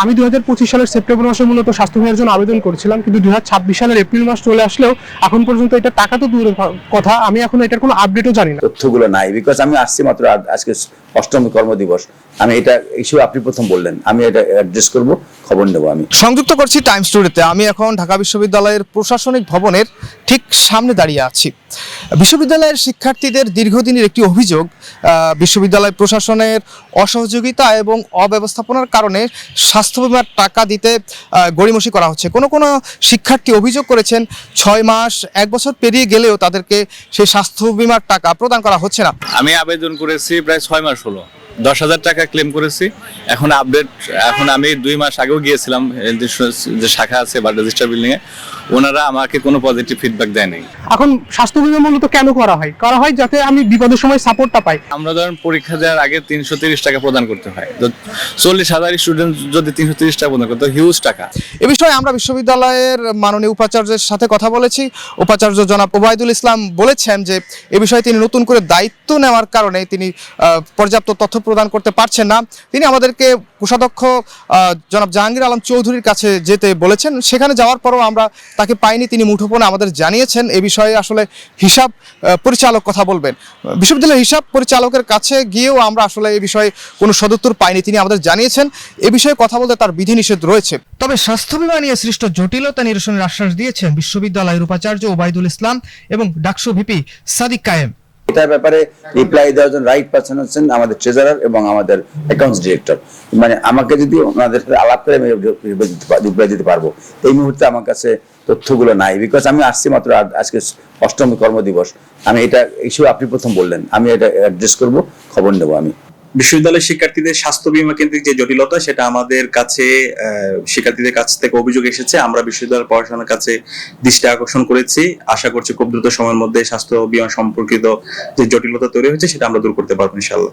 আমি 2025 সালের সেপ্টেম্বর মাসে মূলত স্বাস্থ্য বিমার জন্য আবেদন করেছিলাম, কিন্তু 2026 সালের এপ্রিল মাস চলে আসলেও এখন পর্যন্ত এটা টাকা তো দূরের কথা, আমি এখন এটার কোনো আপডেটও জানি না। তথ্যগুলো নাই, বিকজ আমি আসছি মাত্র আজকে 8ম কর্মদিবস। আমি এটা ইস্যু আপনি প্রথম বললেন, আমি এটা অ্যাড্রেস করব, খবর নেব। আমি সংযুক্ত করছি টাইম স্টোরিতে। আমি এখন ঢাকা বিশ্ববিদ্যালয়ের প্রশাসনিক ভবনের ঠিক সামনে দাঁড়িয়ে আছি। বিশ্ববিদ্যালয়ের শিক্ষার্থীদের দীর্ঘদিনের একটি অভিযোগ, বিশ্ববিদ্যালয় প্রশাসনের অসহযোগিতা এবং অব্যবস্থাপনার কারণে স্বাস্থ্য বিমার টাকা দিতে গড়িমসি করা হচ্ছে। কোনো শিক্ষার্থী অভিযোগ করেছেন 6 মাস 1 বছর পেরিয়ে গেলেও তাদেরকে সেই স্বাস্থ্য বিমার টাকা প্রদান করা হচ্ছে না। আমি আবেদন করেছি প্রায় 6 মাস হলো, 10,000 টাকা ক্লেম করেছি। এখন আমি 2 মাস আগেও গিয়েছিলাম যে শাখা আছে বা রেজিস্টার বিল্ডিং এ, ওনারা আমাকে কোনো পজিটিভ ফিডব্যাক দেয় নাই। এখন স্বাস্থ্য বিমা মূলত কেন করা হয় যাতে আমি বিপদের সময় সাপোর্টটা পাই। আমরা ধরেন পরীক্ষা দেওয়ার আগে 330 টাকা প্রদান করতে হয়, 40,000 স্টুডেন্ট যদি 330 টাকা প্রদান করতে, হিউজ টাকা। এ বিষয়ে আমরা বিশ্ববিদ্যালয়ের মাননীয় উপাচার্যের সাথে কথা বলেছি। উপাচার্য জনাব ওবায়দুল ইসলাম বলেছেন যে এ বিষয়ে তিনি নতুন করে দায়িত্ব নেওয়ার কারণে তিনি পর্যাপ্ত তথ্য প্রদান করতে পারছেন না। তিনি আমাদেরকে কোষাধ্যক্ষ জনাব জাহাঙ্গীর আলম চৌধুরীর কাছে যেতে বলেছেন। সেখানে যাওয়ার পরও আমরা তাকে পাইনি। তিনি মুঠোফোনে আমাদের জানিয়েছেন এ বিষয়ে আসলে হিসাব পরিচালক কথা বলবেন। বিশ্ববিদ্যালয়ের হিসাব পরিচালকের কাছে গিয়েও আমরা আসলে এই বিষয়ে কোনো সদুত্তর পাইনি। তিনি আমাদের জানিয়েছেন এ বিষয়ে কথা বলতে তার বিধিনিষেধ রয়েছে। তবে স্বাস্থ্য বিমা নিয়ে সৃষ্ট জটিলতা নিরসনের আশ্বাস দিয়েছেন বিশ্ববিদ্যালয়ের উপাচার্য ওবায়দুল ইসলাম এবং ডাকসু ভিপি সাদিক কায়েম। এটার ব্যাপারে রিপ্লাই দেওয়ার জন্য রাইট পারসন হচ্ছেন আমাদের ট্রেজারার এবং আমাদের অ্যাকাউন্টস ডিরেক্টর। মানে আমাকে যদি ওনাদের সাথে আলাপ করে আমি রিপ্লাই দিতে পারবো। এই মুহূর্তে আমার কাছে তথ্যগুলো নাই, বিকজ আমি আসছি মাত্র আজকে 8ম কর্মদিবস। আমি এটা ইস্যু আপনি প্রথম বললেন, আমি এটা অ্যাড্রেস করব, খবর নেব। আমি বিশ্ববিদ্যালয়ের শিক্ষার্থীদের স্বাস্থ্য বীমা কেন্দ্রিক যে জটিলতা, সেটা আমাদের কাছে শিক্ষার্থীদের কাছ থেকে অভিযোগ এসেছে। আমরা বিশ্ববিদ্যালয় প্রশাসনের কাছে দৃষ্টি আকর্ষণ করেছি। আশা করছি খুব দ্রুত সময়ের মধ্যে স্বাস্থ্য বীমা সম্পর্কিত যে জটিলতা তৈরি হয়েছে সেটা আমরা দূর করতে পারবো ইনশাআল্লাহ।